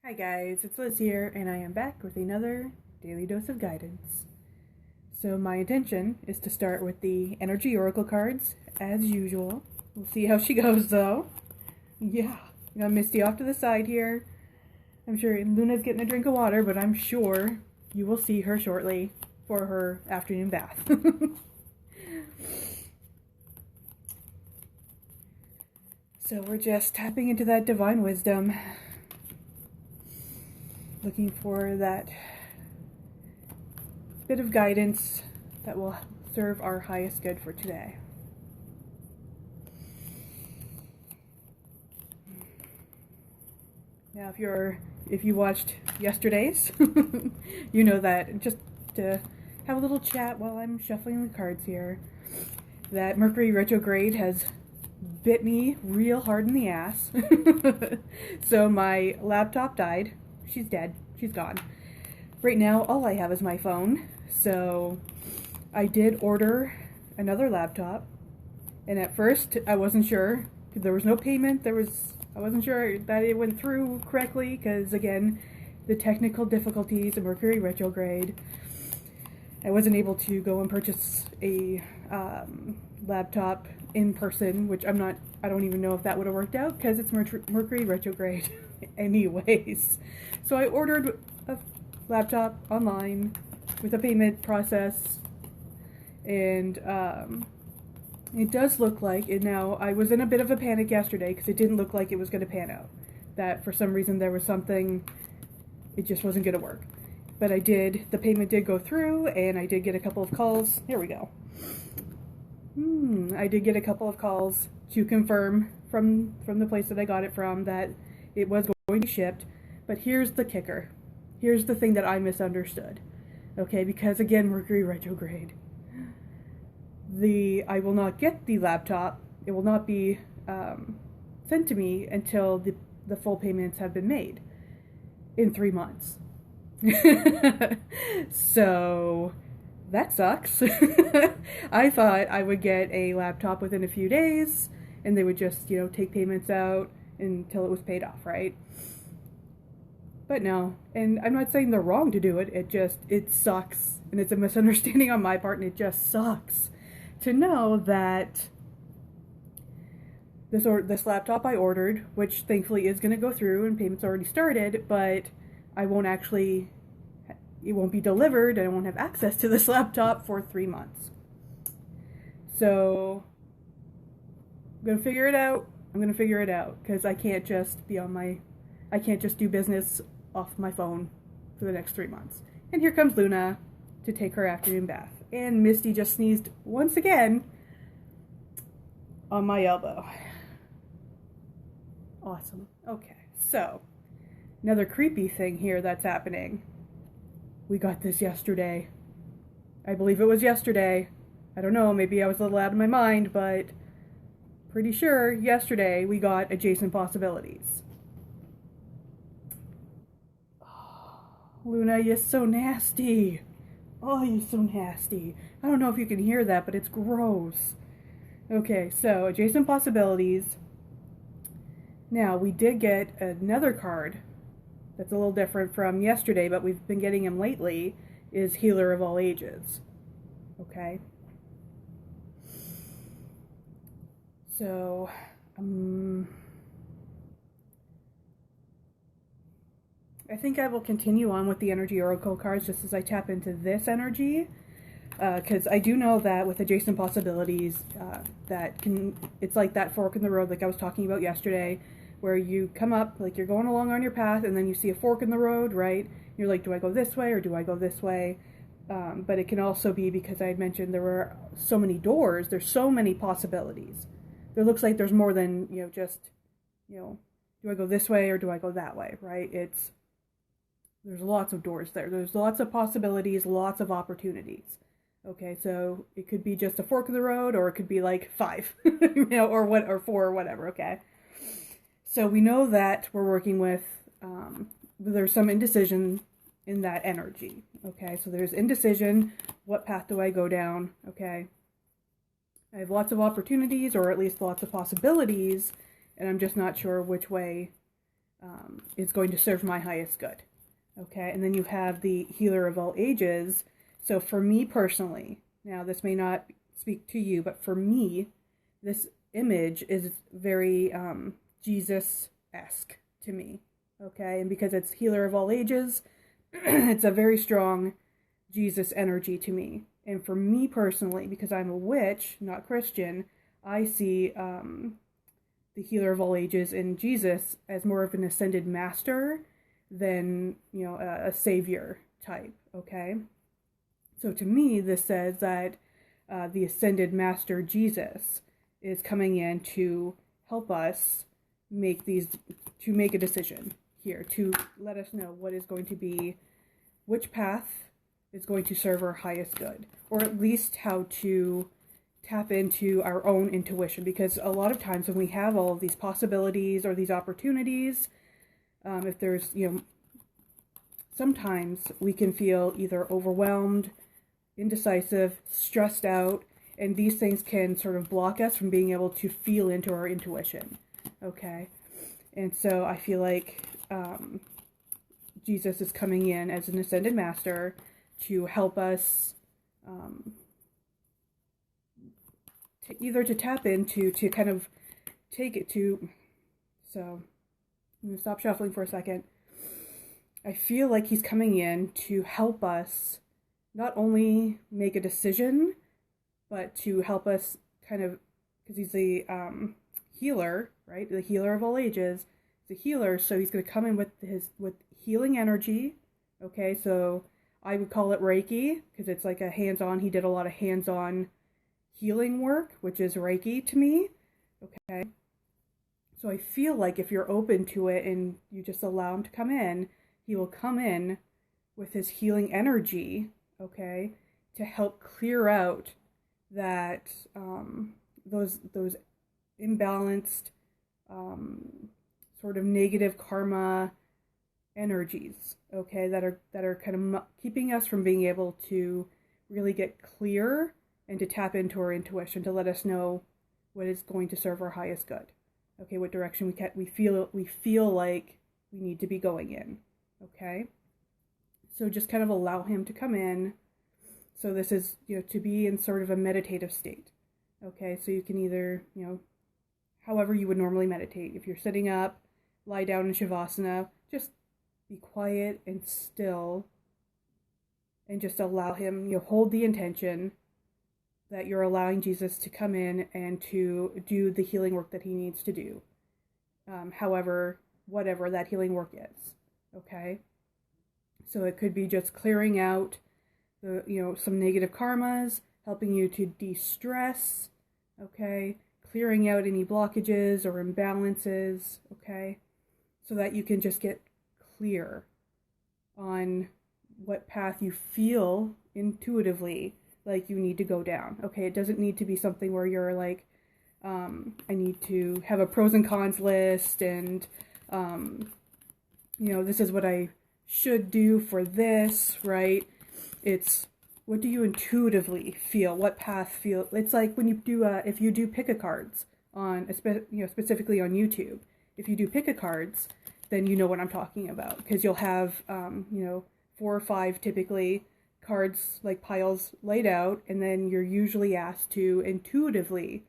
Hi guys, it's Liz here, and I am back with another Daily Dose of Guidance. So my intention is to start with the Energy Oracle cards, as usual. We'll see how she goes though. Yeah, we got Misty off to the side here. I'm sure Luna's getting a drink of water, but I'm sure you will see her shortly for her afternoon bath. So we're just tapping into that divine wisdom. Looking for that bit of guidance that will serve our highest good for today. Now, if you watched yesterday's, you know that just to have a little chat while I'm shuffling the cards here, that Mercury retrograde has bit me real hard in the ass. So my laptop died. She's dead. She's gone. Right now, all I have is my phone. So I did order another laptop. And at first, I wasn't sure. There was no payment. I wasn't sure that it went through correctly. Because, again, the technical difficulties of Mercury retrograde. I wasn't able to go and purchase a laptop in person. Which I don't even know if that would have worked out. Because it's Mercury retrograde. Anyways, so I ordered a laptop online with a payment process, and it does look like it now. I was in a bit of a panic yesterday because it didn't look like it was going to pan out, that for some reason there was something, it just wasn't going to work. But the payment did go through, and I did get a couple of calls. Here we go. I did get a couple of calls to confirm from the place that I got it from that it was going to be shipped. But here's the kicker. Here's the thing that I misunderstood. Okay, because again, Mercury retrograde. I will not get the laptop. It will not be sent to me until the full payments have been made in 3 months. So that sucks. I thought I would get a laptop within a few days, and they would just, take payments out until it was paid off, right? But no, and I'm not saying they're wrong to do it, it sucks, and it's a misunderstanding on my part, and it just sucks to know that this laptop I ordered, which thankfully is going to go through, and payments already started, but it won't be delivered, and I won't have access to this laptop for 3 months. So, I'm going to figure it out. Because I can't just do business off my phone for the next 3 months. And here comes Luna to take her afternoon bath. And Misty just sneezed once again on my elbow. Awesome. Okay, so another creepy thing here that's happening. We got this yesterday. I believe it was yesterday. I don't know, maybe I was a little out of my mind, but pretty sure yesterday we got adjacent possibilities. Oh, Luna, you're so nasty. Oh, you're so nasty. I don't know if you can hear that, but it's gross. Okay, so adjacent possibilities. Now, we did get another card that's a little different from yesterday, but we've been getting him lately, is Healer of All Ages. Okay? So, I think I will continue on with the Energy Oracle cards just as I tap into this energy. Because I do know that with adjacent possibilities, it's like that fork in the road like I was talking about yesterday, where you come up, like you're going along on your path, and then you see a fork in the road, right? You're like, do I go this way or do I go this way? But it can also be because I had mentioned there were so many doors, there's so many possibilities. It looks like there's more than, do I go this way or do I go that way, right? There's lots of doors there. There's lots of possibilities, lots of opportunities. Okay, so it could be just a fork in the road, or it could be like 5, or 4 or whatever, okay? So we know that we're working with, there's some indecision in that energy, okay? So there's indecision, what path do I go down, okay? I have lots of opportunities, or at least lots of possibilities, and I'm just not sure which way is going to serve my highest good. Okay, and then you have the healer of all ages. So for me personally, now this may not speak to you, but for me, this image is very Jesus-esque to me. Okay, and because it's healer of all ages, it's a very strong Jesus energy to me. And for me personally, because I'm a witch, not Christian, I see the healer of all ages in Jesus as more of an ascended master than, a savior type, okay? So to me, this says that the ascended master Jesus is coming in to help us make a decision here, to let us know what is going to be, which path is going to serve our highest good, or at least how to tap into our own intuition, because a lot of times when we have all of these possibilities or these opportunities, if there's, sometimes we can feel either overwhelmed, indecisive, stressed out, and these things can sort of block us from being able to feel into our intuition, okay? And so I feel like Jesus is coming in as an ascended master to help us either to tap into, to kind of take it to, so I'm going to stop shuffling for a second. I feel like he's coming in to help us not only make a decision, but to help us kind of, because he's the healer, right? The healer of all ages. He's a healer, so he's going to come in with healing energy. Okay, so I would call it Reiki, because it's like a hands-on. He did a lot of hands-on healing work, which is Reiki to me. Okay, so I feel like if you're open to it and you just allow him to come in, he will come in with his healing energy, okay, to help clear out that those imbalanced sort of negative karma energies, okay, that are kind of keeping us from being able to really get clear and to tap into our intuition, to let us know what is going to serve our highest good. Okay, what direction we feel like we need to be going in. Okay, so just kind of allow him to come in. So this is, to be in sort of a meditative state. Okay, so you can either, however you would normally meditate. If you're sitting up, lie down in Shavasana, just be quiet and still, and just allow him, hold the intention that you're allowing Jesus to come in and to do the healing work that he needs to do. Whatever that healing work is. Okay? So it could be just clearing out some negative karmas, helping you to de-stress, okay? Clearing out any blockages or imbalances, okay? So that you can just get clear on what path you feel intuitively like you need to go down, okay? It doesn't need to be something where you're like, I need to have a pros and cons list and, this is what I should do for this, right? It's, what do you intuitively feel? What path feel? It's like when you do, if you do pick-a-cards on, specifically on YouTube, if you do pick-a-cards, then you know what I'm talking about, because you'll have, 4 or 5 typically cards, like piles laid out, and then you're usually asked to intuitively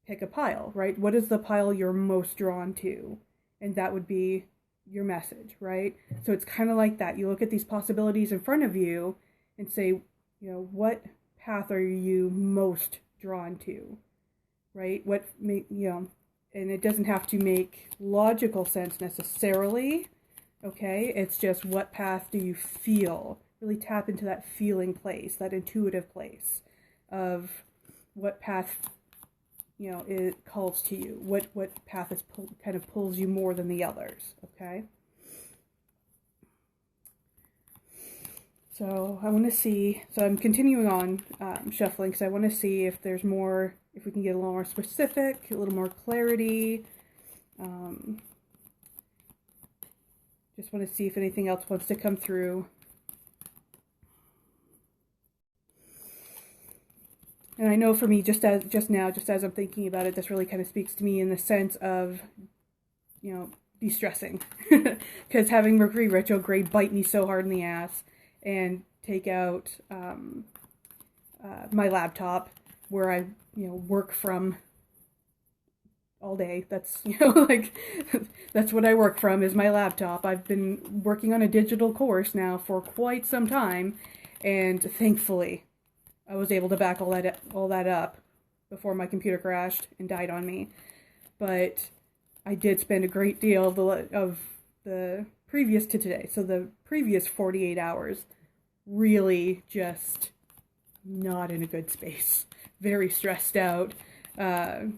pick a pile, right? What is the pile you're most drawn to? And that would be your message, right? So it's kind of like that. You look at these possibilities in front of you and say, what path are you most drawn to, right? And it doesn't have to make logical sense necessarily, okay? It's just, what path do you feel? Really tap into that feeling place, that intuitive place of what path, it calls to you. What path kind of pulls you more than the others, okay? So I want to see, so I'm continuing on shuffling, because I want to see if there's more, if we can get a little more specific, a little more clarity. Just want to see if anything else wants to come through. And I know for me, just as I'm thinking about it, this really kind of speaks to me in the sense of, de-stressing. Because having Mercury retrograde bite me so hard in the ass and take out my laptop where I, work from all day. That's, like, that's what I work from, is my laptop. I've been working on a digital course now for quite some time, and thankfully I was able to back all that up before my computer crashed and died on me. But I did spend a great deal of the previous to today, so the previous 48 hours, really just not in a good space. Very stressed out. And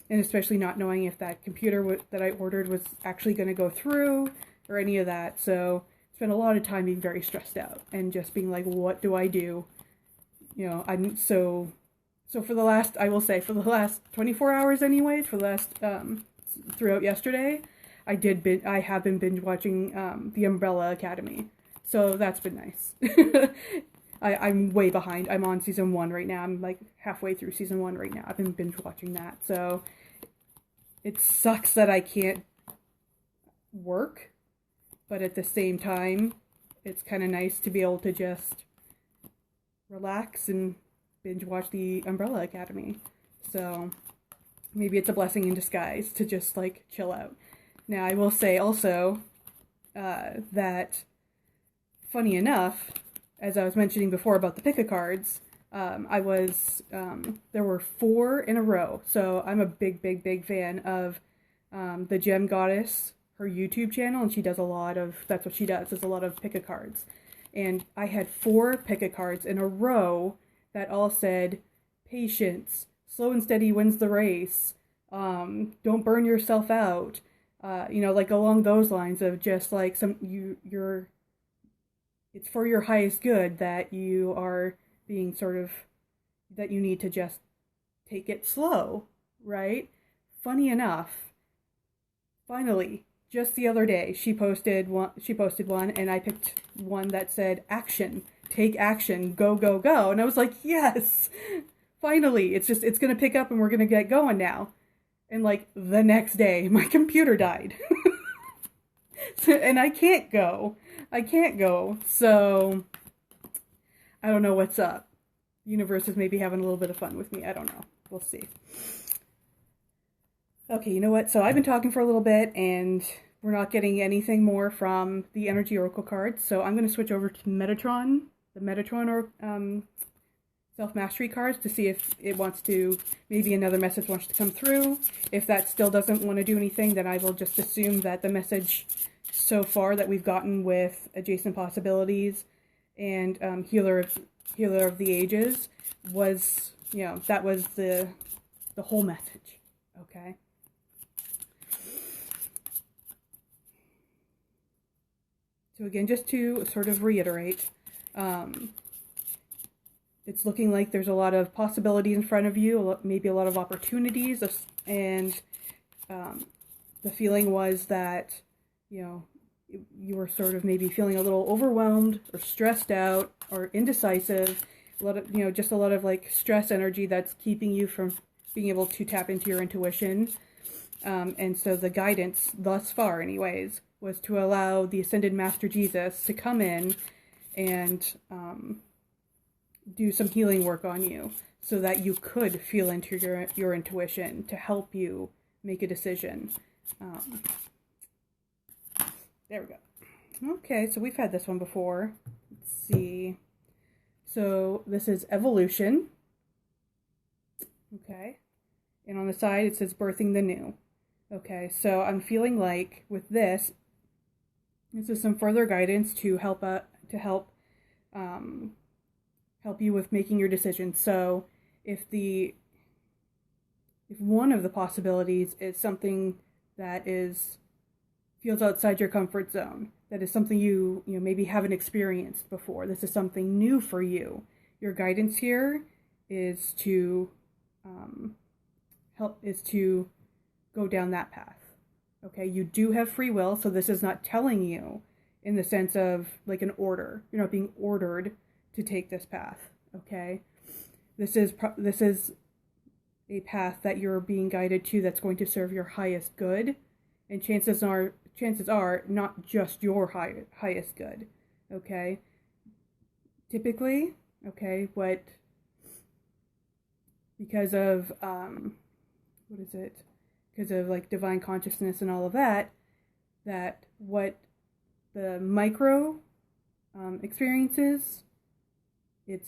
especially not knowing if that computer that I ordered was actually going to go through or any of that. So spent a lot of time being very stressed out and just being like, what do I do? I'm so for the last, I will say, for the last 24 hours anyways, for the last, throughout yesterday, I have been binge watching, The Umbrella Academy. So that's been nice. I'm way behind. I'm on season 1 right now. I'm like halfway through season 1 right now. I've been binge watching that. So it sucks that I can't work, but at the same time, it's kind of nice to be able to just relax and binge watch The Umbrella Academy. So maybe it's a blessing in disguise to just like chill out. Now I will say also that, funny enough, as I was mentioning before about the pick-a-cards, there were 4 in a row. So I'm a big fan of the Gem Goddess, her YouTube channel, and she does that's what she does, is a lot of pick-a-cards. And I had 4 pick-a-cards in a row that all said, patience, slow and steady wins the race, don't burn yourself out, like along those lines of just like it's for your highest good that you are being that you need to just take it slow, right? Funny enough, finally, just the other day, she posted one, and I picked one that said, action, take action, go, go, go. And I was like, yes, finally, it's going to pick up and we're going to get going now. And like the next day, my computer died. And I can't go. So I don't know what's up. Universe is maybe having a little bit of fun with me. I don't know. We'll see. Okay, you know what? So I've been talking for a little bit and we're not getting anything more from the Energy Oracle cards. So I'm going to switch over to Metatron, the Metatron or Self-Mastery cards, to see if it wants to, maybe another message wants to come through. If that still doesn't want to do anything, then I will just assume that the message so far that we've gotten with Adjacent Possibilities and Healer of the Ages was, that was the whole message. Okay. So again, just to sort of reiterate, it's looking like there's a lot of possibilities in front of you, maybe a lot of opportunities, and the feeling was that, you were sort of maybe feeling a little overwhelmed or stressed out or indecisive, a lot of, just a lot of like stress energy that's keeping you from being able to tap into your intuition. And so the guidance thus far anyways was to allow the Ascended Master Jesus to come in and do some healing work on you so that you could feel into your intuition to help you make a decision. There we go. Okay, so we've had this one before. Let's see. So this is Evolution. Okay. And on the side it says Birthing the New. Okay, so I'm feeling like with this is some further guidance to help you with making your decision. So if one of the possibilities is something that feels outside your comfort zone, that is something you maybe haven't experienced before, this is something new for you, your guidance here is to go down that path. Okay, you do have free will, so this is not telling you in the sense of like an order. You're not being ordered to take this path. Okay, this is a path that you're being guided to that's going to serve your highest good and chances are not just your highest good. Okay? Typically, okay, because of because of like divine consciousness and all of that, that what the micro experiences, it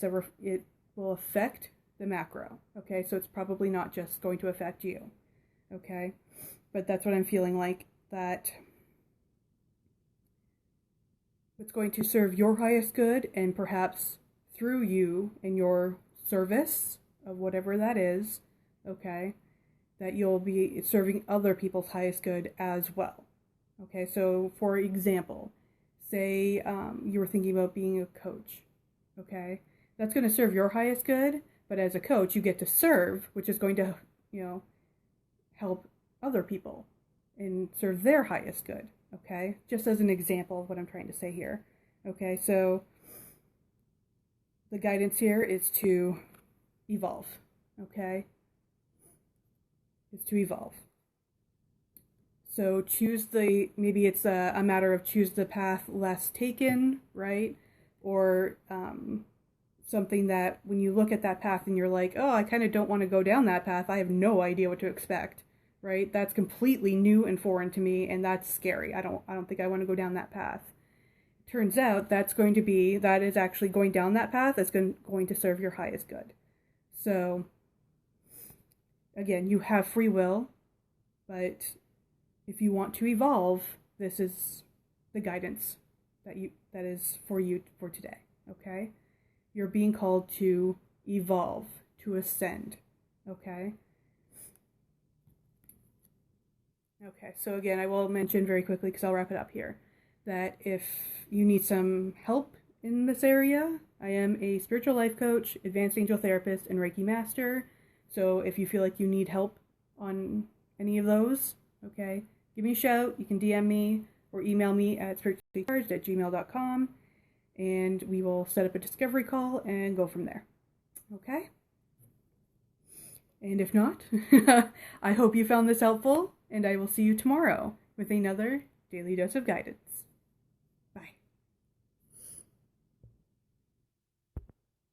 will affect the macro. Okay, so it's probably not just going to affect you. Okay, but that's what I'm feeling like, that it's going to serve your highest good, and perhaps through you and your service of whatever that is, okay, that you'll be serving other people's highest good as well. Okay, so for example, say you were thinking about being a coach, okay, that's going to serve your highest good, but as a coach, you get to serve, which is going to, help other people and serve their highest good, okay, just as an example of what I'm trying to say here. Okay, so the guidance here is to evolve, okay, is to evolve. So maybe it's a matter of choose the path less taken, right? Or something that when you look at that path and you're like, oh, I kind of don't want to go down that path. I have no idea what to expect, right? That's completely new and foreign to me, and that's scary. I don't think I want to go down that path. Turns out that is actually going down that path that's going to serve your highest good. So again, you have free will, but if you want to evolve, this is the guidance that is for you for today, okay? You're being called to evolve, to ascend, okay? Okay, so again, I will mention very quickly, because I'll wrap it up here, that if you need some help in this area, I am a spiritual life coach, advanced angel therapist, and Reiki master. So if you feel like you need help on any of those, okay, give me a shout. You can DM me or email me at spirituallycharged@gmail.com, and we will set up a discovery call and go from there. Okay? And if not, I hope you found this helpful, and I will see you tomorrow with another Daily Dose of Guidance.